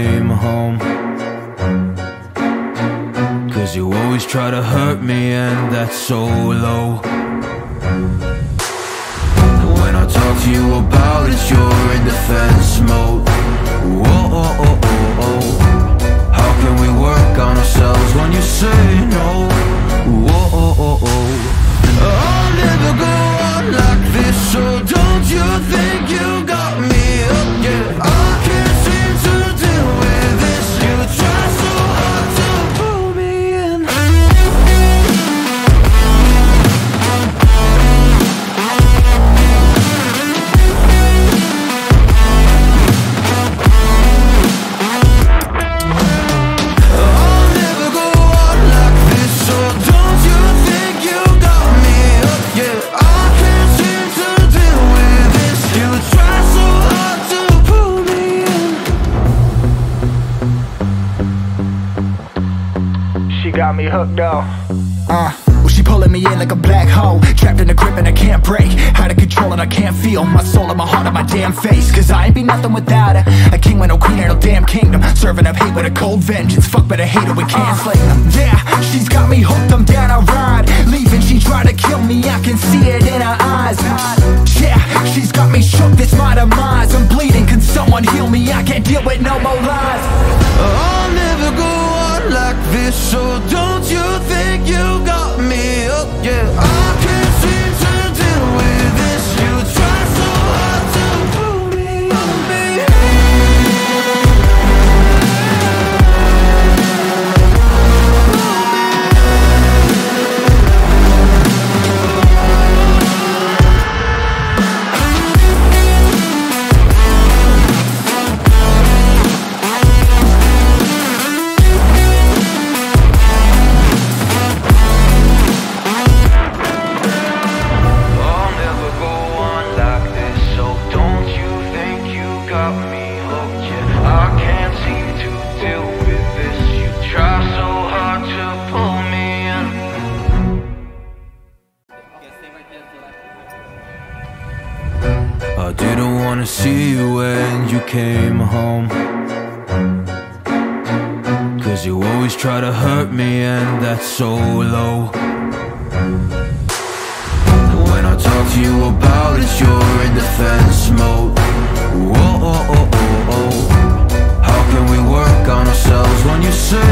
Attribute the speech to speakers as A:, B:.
A: came home. 'Cause you always try to hurt me, and that's so low. When I talk to you about it, you're in defense mode. Whoa, oh, oh, oh, oh. How can we work on ourselves when you say no? Whoa, oh, oh, oh. I'll never go on like this, so don't you think you got me up, yeah. I can't seem to deal with this. You try so hard to pull me in. I'll never go on like this, so don't you think you got me up, yeah. I can't seem to deal with this. You try so hard to pull me in.
B: She got me hooked though.
C: Well, she pulling me in like a black hole, trapped in a grip and I can't break. Out of control and I can't feel my soul and my heart on my damn face. 'Cause I ain't be nothing without her. A king with no queen and no damn kingdom. Serving up hate with a cold vengeance. Fuck, but I hate her, we can't slay them. Yeah, she's got me hooked, I'm down a ride. Leaving, she tried to kill me, I can see it in her eyes. Yeah, she's got me shook, this my demise. I'm bleeding, can someone heal me? I can't deal with no more lies.
A: I'll never go on like this, so don't you think you got me up, yeah. I can't seem to deal with this. You try so hard to pull me up, baby. I'll never go on like this, so don't you think you got me hooked, yeah. I can't seem to deal with this. You try so hard to pull me in. I didn't wanna see you when you came home. 'Cause you always try to hurt me, and that's so low. When I talk to you about it, you're in defense mode. Whoa,